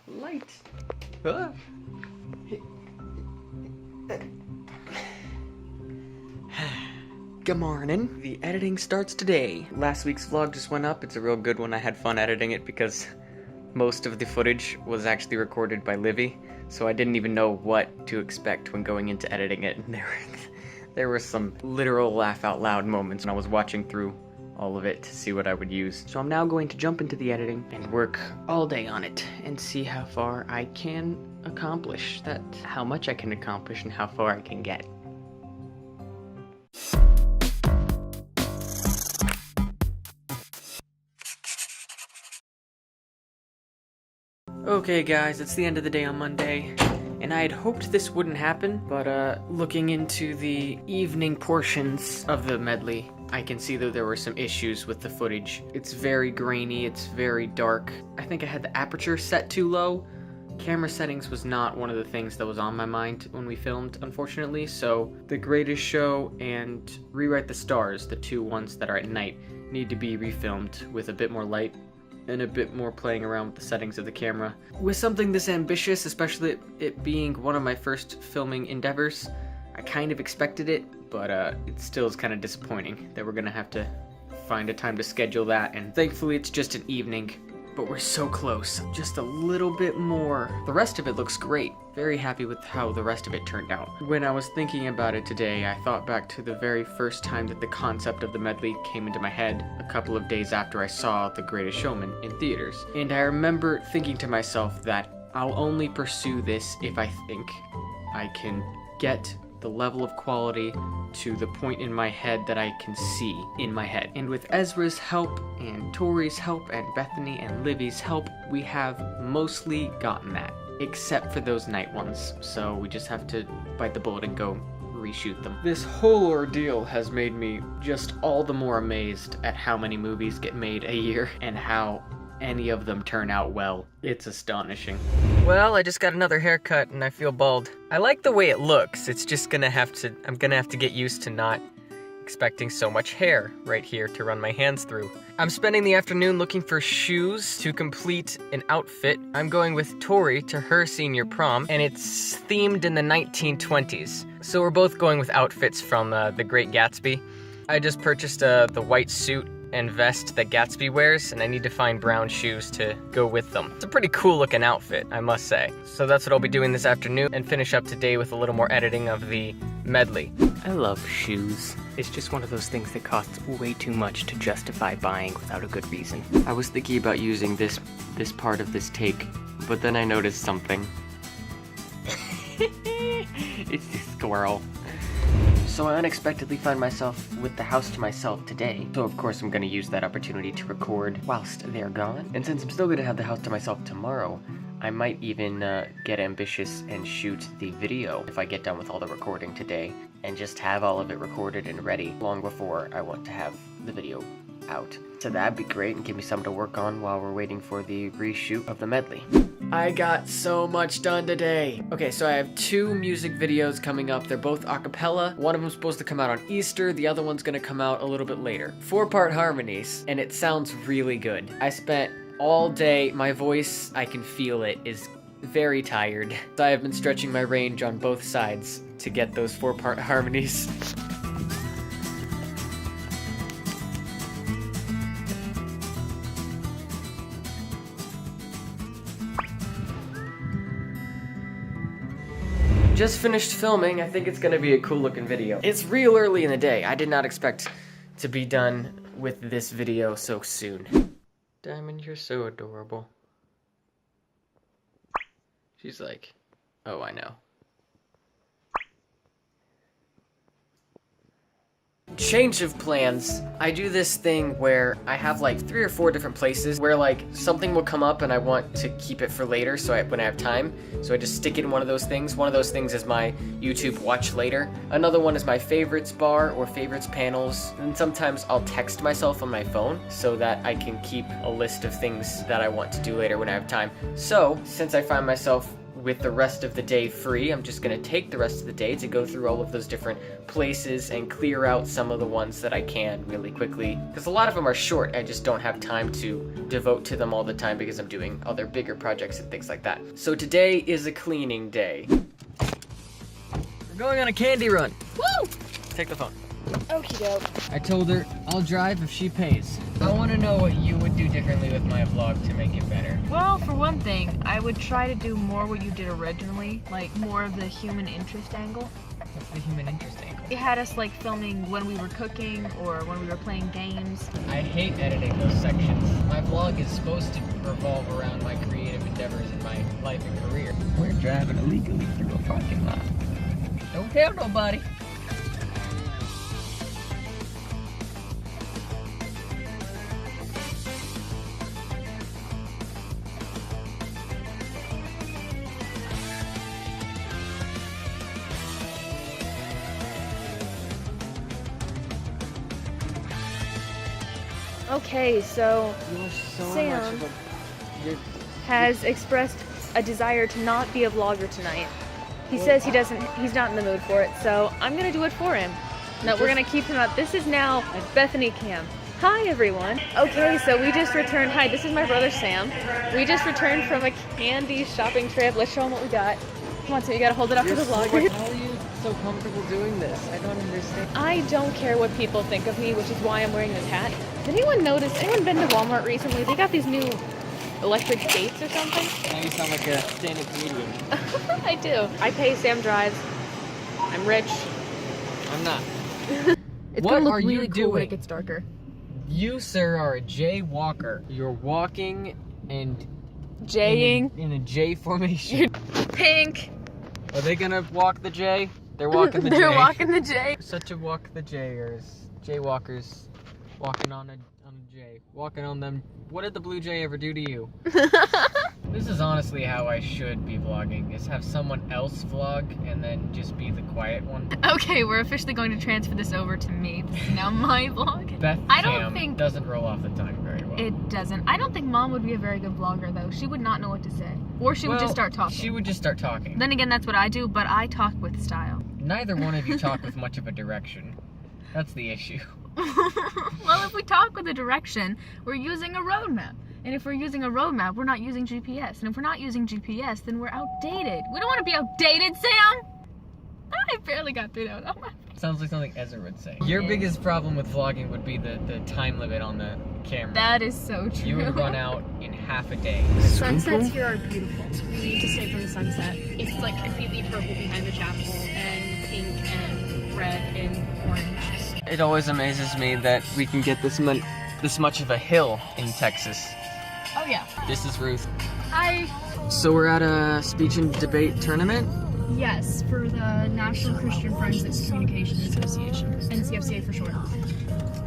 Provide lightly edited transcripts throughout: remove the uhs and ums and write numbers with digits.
Light. Ah. Good morning. The editing starts today. Last week's vlog just went up. It's a real good one. I had fun editing it because most of the footage was actually recorded by Livy, so I didn't even know what to expect when going into editing it. And there were some literal laugh out loud moments when I was watching through all of it to see what I would use. So I'm now going to jump into the editing and work all day on it and see how far I can accomplish that, how much I can accomplish and how far I can get. Okay guys, it's the end of the day on Monday, and I had hoped this wouldn't happen, but looking into the evening portions of the medley, I can see that there were some issues with the footage. It's very grainy, it's very dark. I think I had the aperture set too low. Camera settings was not one of the things that was on my mind when we filmed, unfortunately, so The Greatest Show and Rewrite the Stars, the two ones that are at night, need to be refilmed with a bit more light and a bit more playing around with the settings of the camera. With something this ambitious, especially it being one of my first filming endeavors, I kind of expected it, but it still is kind of disappointing that we're gonna have to find a time to schedule that, and thankfully it's just an evening, but we're so close. Just a little bit more. The rest of it looks great. Very happy with how the rest of it turned out. When I was thinking about it today, I thought back to the very first time that the concept of the medley came into my head, a couple of days after I saw The Greatest Showman in theaters. And I remember thinking to myself that I'll only pursue this if I think I can get the level of quality to the point in my head that I can see in my head. And with Ezra's help, and Tori's help, and Bethany and Livy's help, we have mostly gotten that, except for those night ones. So we just have to bite the bullet and go reshoot them. This whole ordeal has made me just all the more amazed at how many movies get made a year and how any of them turn out well. It's astonishing. Well, I just got another haircut and I feel bald. I like the way it looks. It's just I'm gonna have to get used to not expecting so much hair right here to run my hands through. I'm spending the afternoon looking for shoes to complete an outfit. I'm going with Tori to her senior prom, and it's themed in the 1920s. So we're both going with outfits from The Great Gatsby. I just purchased the white suit and vest that Gatsby wears, and I need to find brown shoes to go with them. It's a pretty cool looking outfit, I must say. So that's what I'll be doing this afternoon, and finish up today with a little more editing of the medley. I love shoes. It's just one of those things that costs way too much to justify buying without a good reason. I was thinking about using this part of this take, but then I noticed something. It's this squirrel. So I unexpectedly find myself with the house to myself today. So of course I'm gonna use that opportunity to record whilst they're gone. And since I'm still gonna have the house to myself tomorrow, I might even get ambitious and shoot the video if I get done with all the recording today, and just have all of it recorded and ready long before I want to have the video out. So that'd be great and give me something to work on while we're waiting for the reshoot of the medley. I got so much done today. Okay, so I have 2 music videos coming up. They're both a cappella. One of them's supposed to come out on Easter. The other one's gonna come out a little bit later. 4-part harmonies, and it sounds really good. I spent all day, my voice, I can feel it, is very tired. I have been stretching my range on both sides to get those 4-part harmonies. Just finished filming. I think it's gonna be a cool looking video. It's real early in the day. I did not expect to be done with this video so soon. Diamond, you're so adorable. She's like, oh, I know. Change of plans. I do this thing where I have like 3 or 4 different places where like something will come up and I want to keep it for later, so when I have time. So I just stick it in one of those things. One of those things is my YouTube watch later. Another one is my favorites bar or favorites panels. And sometimes I'll text myself on my phone so that I can keep a list of things that I want to do later when I have time. So since I find myself with the rest of the day free, I'm just gonna take the rest of the day to go through all of those different places and clear out some of the ones that I can really quickly. Because a lot of them are short, I just don't have time to devote to them all the time because I'm doing other bigger projects and things like that. So today is a cleaning day. We're going on a candy run. Woo! Take the phone. Okie doke. I told her I'll drive if she pays. I want to know what you would do differently with my vlog to make it better. Well, for one thing, I would try to do more what you did originally, like more of the human interest angle. What's the human interest angle? It had us like filming when we were cooking or when we were playing games. I hate editing those sections. My vlog is supposed to revolve around my creative endeavors in my life and career. We're driving illegally through a parking lot. Don't tell nobody. Okay, so You're so Sam much of a... has expressed a desire to not be a vlogger tonight. He says he's not in the mood for it, so I'm gonna do it for him. No, we're gonna keep him up. This is now Bethany Cam. Hi everyone. Okay, so we just returned. Hi, this is my brother Sam. We just returned from a candy shopping trip. Let's show them what we got. Come on, so you gotta hold it up for the vlogger. How are you so comfortable doing this? I don't understand. I don't care what people think of me, which is why I'm wearing this hat. Has anyone noticed? Anyone been to Walmart recently? They got these new electric gates or something. Now you sound like a stand-up comedian. I do. I pay, Sam drives. I'm rich. I'm not. It's What gonna look are you really cool when it doing? gets darker. You, sir, are a jaywalker. You're walking and Jaying. in a J formation. Pink. Are they gonna walk the J? They're walking the J. They're walking the J. Such a walk the Jayers. Jaywalkers walking on a J. Walking on them. What did the blue jay ever do to you? This is honestly how I should be vlogging, is have someone else vlog and then just be the quiet one. Okay, we're officially going to transfer this over to me. This is now my vlog. Beth I don't Cam think- doesn't roll off the tongue very well. It doesn't. I don't think Mom would be a very good vlogger though. She would not know what to say. Or she would just start talking. She would just start talking. Then again, that's what I do, but I talk with style. Neither one of you talk with much of a direction. That's the issue. Well, if we talk with a direction, we're using a roadmap. And if we're using a roadmap, we're not using GPS. And if we're not using GPS, then we're outdated. We don't want to be outdated, Sam! I barely got through that. Oh my. Sounds like something Ezra would say. Your biggest problem with vlogging would be the time limit on the camera. That is so true. You would run out in half a day. Sunsets here are beautiful. We need to stay for the sunset. It's like completely purple behind the chapel and pink and red and orange. It always amazes me that we can get this much of a hill in Texas. Oh yeah. This is Ruth. Hi. So we're at a speech and debate tournament? Yes, for the National Christian Forensics Communication Association. NCFCA for short.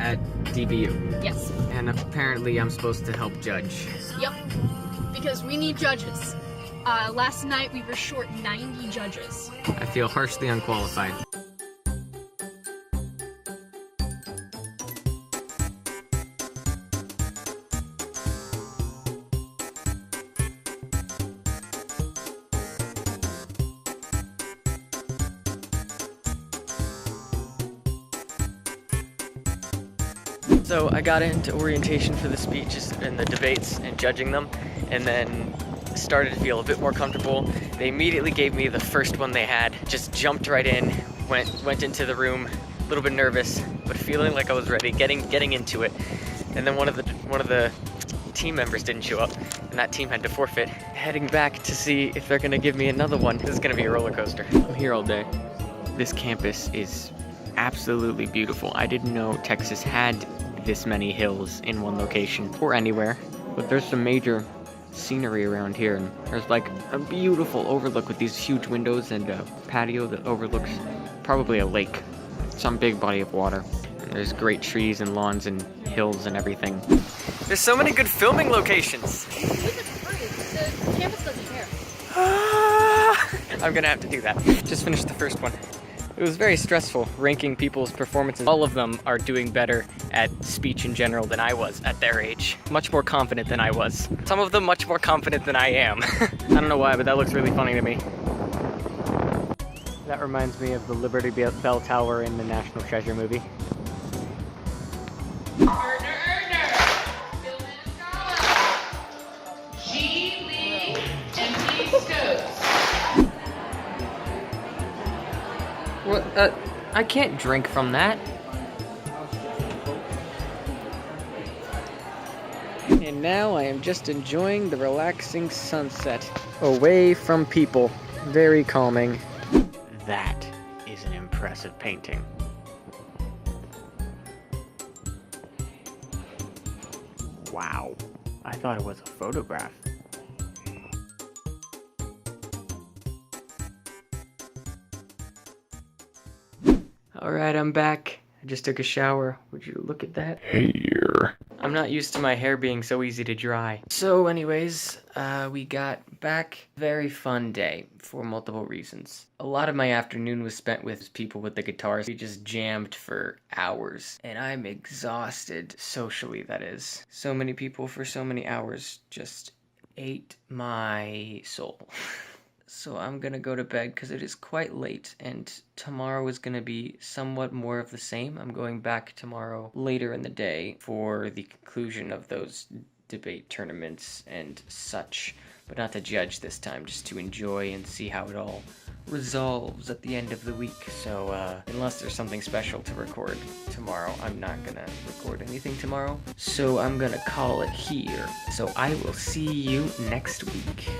At DBU. Yes. And apparently I'm supposed to help judge. Yep. Because we need judges. Last night we were short 90 judges. I feel harshly unqualified. So I got into orientation for the speeches and the debates and judging them, and then started to feel a bit more comfortable. They immediately gave me the first one they had, just jumped right in, went into the room, a little bit nervous, but feeling like I was ready, getting into it. And then one of the team members didn't show up, and that team had to forfeit. Heading back to see if they're gonna give me another one. This is gonna be a roller coaster. I'm here all day. This campus is absolutely beautiful. I didn't know Texas had this many hills in one location, or anywhere, but there's some major scenery around here, and there's like a beautiful overlook with these huge windows and a patio that overlooks probably a lake, some big body of water. And there's great trees and lawns and hills and everything. There's so many good filming locations. The campus doesn't care. I'm gonna have to do that. Just finished the first one. It was very stressful ranking people's performances. All of them are doing better at speech in general than I was at their age. Much more confident than I was. Some of them much more confident than I am. I don't know why, but that looks really funny to me. That reminds me of the Liberty Bell Tower in the National Treasure movie. What? I can't drink from that. And now I am just enjoying the relaxing sunset. Away from people. Very calming. That is an impressive painting. Wow. I thought it was a photograph. Alright, I'm back. I just took a shower. Would you look at that? Hair. I'm not used to my hair being so easy to dry. So anyways, we got back. Very fun day for multiple reasons. A lot of my afternoon was spent with people with the guitars. We just jammed for hours. And I'm exhausted, socially that is. So many people for so many hours just ate my soul. So I'm gonna go to bed because it is quite late, and tomorrow is gonna be somewhat more of the same. I'm going back tomorrow later in the day for the conclusion of those debate tournaments and such, but not to judge this time, just to enjoy and see how it all resolves at the end of the week. So unless there's something special to record tomorrow, I'm not gonna record anything tomorrow. So I'm gonna call it here. So I will see you next week.